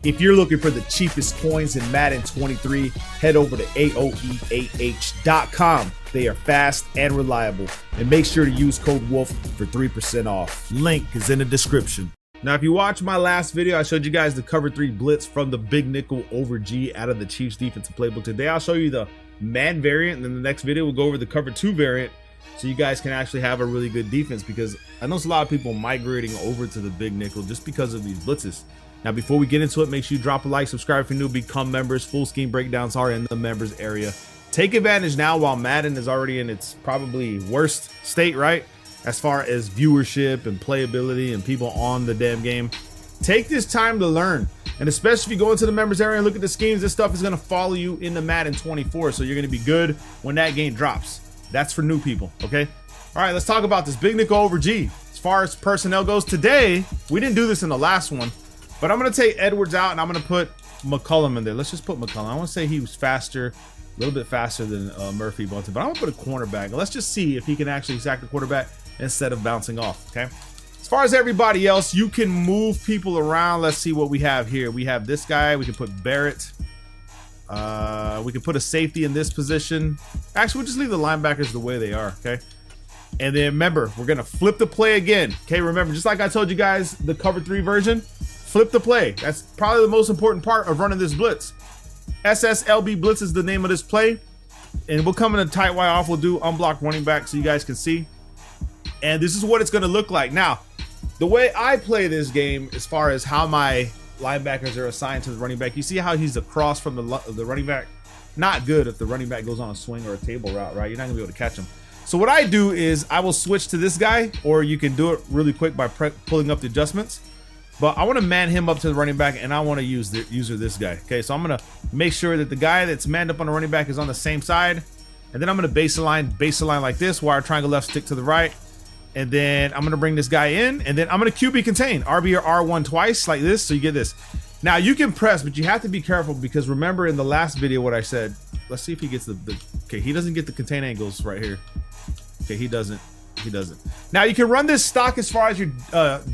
If you're looking for the cheapest coins in Madden 23, head over to AOEAH.com. They are fast and reliable. And make sure to use code WOLF for 3% off. Link is in the description. Now, if you watched my last video, I showed you guys the cover 3 blitz from the big nickel over G out of the Chiefs defensive playbook. Today, I'll show you the man variant, and then the next video we'll go over the cover 2 variant so you guys can actually have a really good defense, because I know a lot of people migrating over to the big nickel just because of these blitzes. Now, before we get into it, make sure you drop a like, subscribe if you're new, become members. Full scheme breakdowns are in the members area. Take advantage now while Madden is already in its probably worst state, right? As far as viewership and playability and people on the damn game. Take this time to learn. And especially if you go into the members area and look at the schemes, this stuff is going to follow you into Madden 24. So you're going to be good when that game drops. That's for new people, okay? All right, let's talk about this big nickel over G. As far as personnel goes today, we didn't do this in the last one, but I'm going to take Edwards out and I'm going to put McCullum in there. Let's just put McCullum. I want to say he was faster, a little bit faster than Murphy Bunton, but I'm going to put a cornerback. And let's just see if he can actually sack the quarterback instead of bouncing off, okay? As far as everybody else, you can move people around. Let's see what we have here. We have this guy. We can put Barrett. We can put a safety in this position. Actually, we'll just leave the linebackers the way they are, okay? And then remember, we're going to flip the play again, okay? Remember, just like I told you guys, the cover 3 version, flip the play. That's probably the most important part of running this blitz. SSLB Blitz is the name of this play. And we'll come in a tight wide off. We'll do unblocked running back so you guys can see. And this is what it's going to look like. Now, the way I play this game, as far as how my linebackers are assigned to the running back, you see how he's across from the running back? Not good if the running back goes on a swing or a table route, right? You're not going to be able to catch him. So what I do is I will switch to this guy, or you can do it really quick by pulling up the adjustments. But I want to man him up to the running back, and I want to use this guy. Okay, so I'm going to make sure that the guy that's manned up on the running back is on the same side. And then I'm going to base align like this, wire triangle left, stick to the right. And then I'm going to bring this guy in, and then I'm going to QB contain, RB or R1 twice like this, so you get this. Now, you can press, but you have to be careful, because remember in the last video what I said. Let's see if he gets okay, he doesn't get the contain angles right here. Okay, he doesn't. He doesn't. Now, you can run this stock as far as your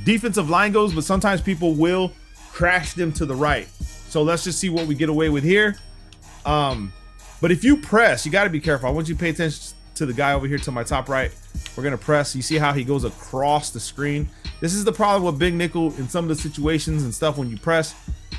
defensive line goes, but sometimes people will crash them to the right. So let's just see what we get away with here. But if you press, you got to be careful. I want you to pay attention to the guy over here to my top right. We're going to press. You see how he goes across the screen? This is the problem with big nickel in some of the situations and stuff. When you press,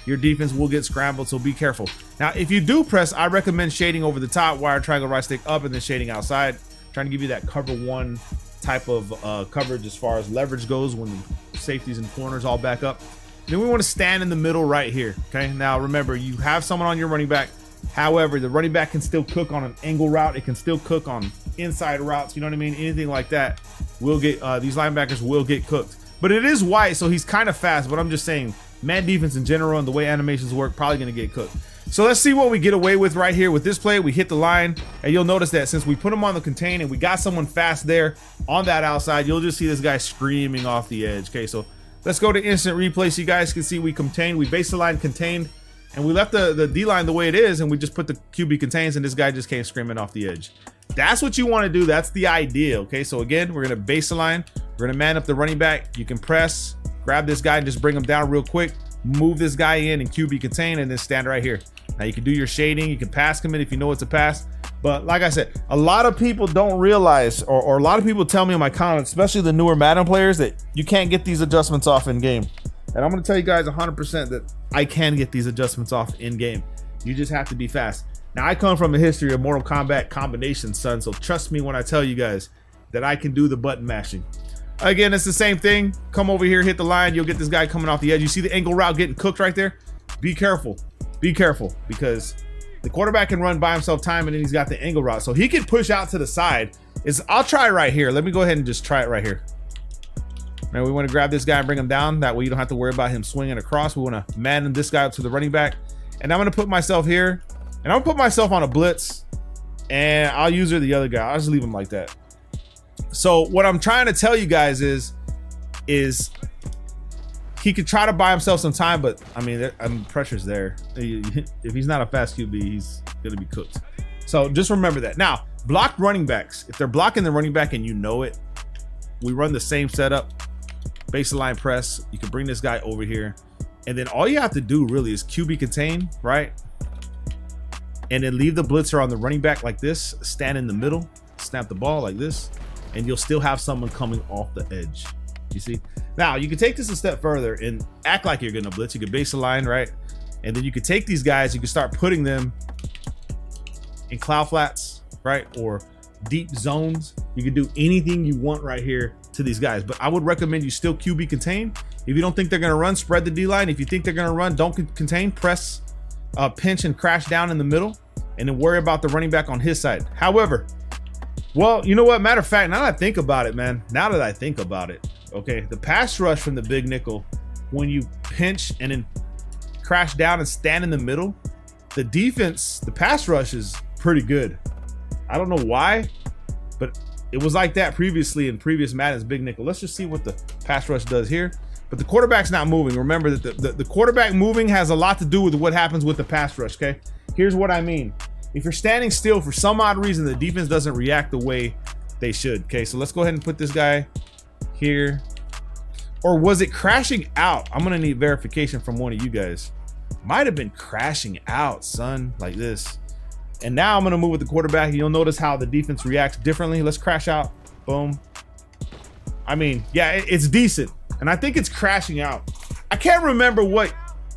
your defense will get scrambled, so be careful. Now, if you do press, I recommend shading over the top, wire triangle right stick up, and then shading outside. Trying to give you that cover 1 type of coverage as far as leverage goes when the safeties and corners all back up. Then we want to stand in the middle right here, okay? Now, remember, you have someone on your running back. However, the running back can still cook on an angle route. It can still cook on inside routes. You know what I mean? Anything like that will get, these linebackers will get cooked. But it is white, so he's kind of fast. But I'm just saying, man defense in general and the way animations work, probably going to get cooked. So let's see what we get away with right here with this play. We hit the line, and you'll notice that since we put him on the contain and we got someone fast there on that outside, you'll just see this guy screaming off the edge. Okay, so let's go to instant replay so you guys can see we contained. We base the line contained, and we left the D-line the way it is, and we just put the QB contains, and this guy just came screaming off the edge. That's what you want to do. That's the idea, okay? So again, we're going to base the line. We're going to man up the running back. You can press, grab this guy, and just bring him down real quick. Move this guy in and QB contain, and then stand right here. Now, you can do your shading. You can pass commit if you know it's a pass. But like I said, a lot of people don't realize, or a lot of people tell me in my comments, especially the newer Madden players, that you can't get these adjustments off in game. And I'm going to tell you guys 100% that I can get these adjustments off in game. You just have to be fast. Now, I come from a history of Mortal Kombat combinations, son. So trust me when I tell you guys that I can do the button mashing. Again, it's the same thing. Come over here, hit the line. You'll get this guy coming off the edge. You see the angle route getting cooked right there? Be careful. Be careful, because the quarterback can run by himself time, and then he's got the angle route. So he can push out to the side. I'll try right here. Let me go ahead and just try it right here. Now, we want to grab this guy and bring him down. That way you don't have to worry about him swinging across. We want to man this guy up to the running back. And I'm going to put myself here. And I'll put myself on a blitz. And I'll use the other guy. I'll just leave him like that. So what I'm trying to tell you guys is he could try to buy himself some time, but I mean, pressure's there. If he's not a fast QB, he's going to be cooked. So just remember that. Now, blocked running backs, if they're blocking the running back and you know it, we run the same setup, base line press. You can bring this guy over here. And then all you have to do really is QB contain, right? And then leave the blitzer on the running back like this, stand in the middle, snap the ball like this, and you'll still have someone coming off the edge. You see? Now, you can take this a step further and act like you're gonna blitz. You could base a line, right? And then you could take these guys, you can start putting them in cloud flats, right? Or deep zones. You can do anything you want right here to these guys. But I would recommend you still QB contain. If you don't think they're gonna run, spread the D line. If you think they're gonna run, don't contain, press, pinch and crash down in the middle, and then worry about the running back on his side. However, well, you know what? Matter of fact, now that I think about it, man, okay, the pass rush from the big nickel, when you pinch and then crash down and stand in the middle, the defense, the pass rush is pretty good. I don't know why, but it was like that previously in previous Madden's big nickel. Let's just see what the pass rush does here. But the quarterback's not moving. Remember that the quarterback moving has a lot to do with what happens with the pass rush, okay? Here's what I mean. If you're standing still for some odd reason, the defense doesn't react the way they should, okay? So let's go ahead and put this guy here. Or was it crashing out? I'm gonna need verification from one of you guys. Might have been crashing out, son, like this. And now I'm gonna move with the quarterback. You'll notice how the defense reacts differently. Let's crash out, boom. I mean, yeah, it's decent. And I think it's crashing out. I can't remember what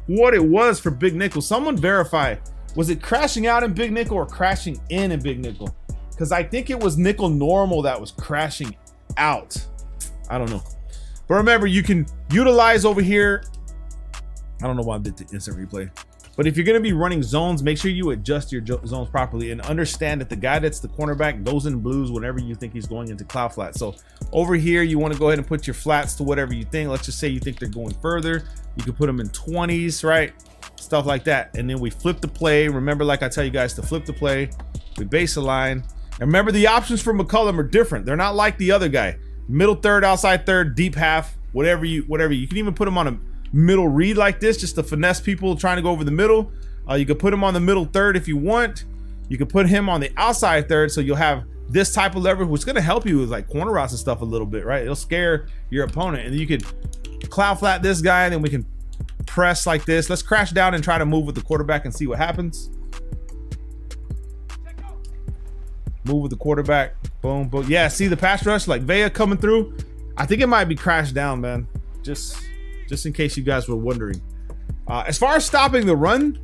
it was for big nickel. Someone verify. Was it crashing out in big nickel or crashing in big nickel? Because I think it was nickel normal that was crashing out. I don't know. But remember, you can utilize over here. I don't know why I did the instant replay. But if you're going to be running zones, make sure you adjust your zones properly and understand that the guy that's the cornerback goes in blues whenever you think he's going into cloud flat. So over here, you want to go ahead and put your flats to whatever you think. Let's just say you think they're going further. You can put them in 20s, right? Stuff like that. And then we flip the play. Remember, like I tell you guys to flip the play. We base a line. And remember, the options for McCullum are different. They're not like the other guy. Middle third, outside third, deep half, whatever you can even put them on a middle read like this just to finesse people trying to go over the middle. You could put him on the middle third if you want. You could put him on the outside third, so you'll have this type of leverage, which is going to help you with like corner routes and stuff a little bit, right? It'll scare your opponent. And then you could cloud flat this guy, and then we can press like this. Let's crash down and try to move with the quarterback and see what happens. Move with the quarterback, boom, boom. Yeah, see the pass rush, like Vea coming through. I think it might be crashed down, man. Just in case you guys were wondering. As far as stopping the run,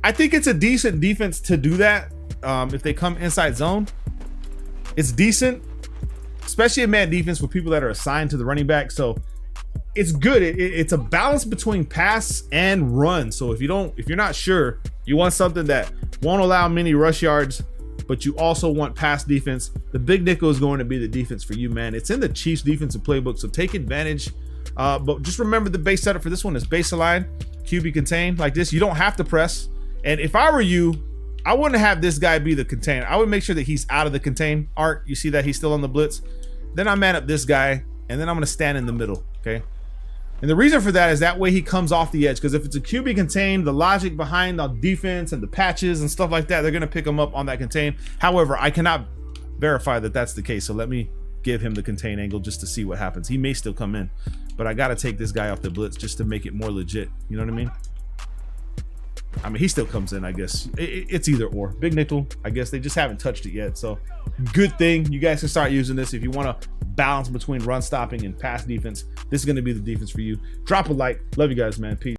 I think it's a decent defense to do that. If they come inside zone, it's decent, especially in man defense with people that are assigned to the running back. So it's good. It's a balance between pass and run. So if you're not sure, you want something that won't allow many rush yards, but you also want pass defense, the big nickel is going to be the defense for you, man. It's in the Chiefs defensive playbook, so take advantage. But just remember, the base setup for this one is base align, QB contain like this. You don't have to press. And if I were you, I wouldn't have this guy be the contain. I would make sure that he's out of the contain. Art, you see that he's still on the blitz. Then I man up this guy, and then I'm gonna stand in the middle, okay? And the reason for that is that way he comes off the edge, because if it's a QB contain, the logic behind the defense and the patches and stuff like that, they're gonna pick him up on that contain. However, I cannot verify that that's the case, so let me give him the contain angle just to see what happens. He may still come in, but I gotta take this guy off the blitz just to make it more legit. You know what I mean? I mean, he still comes in, I guess. It's either or. Big nickel, I guess they just haven't touched it yet. So good thing. You guys can start using this if you want to balance between run stopping and pass defense. This is going to be the defense for you. Drop a like. Love you guys, man. Peace.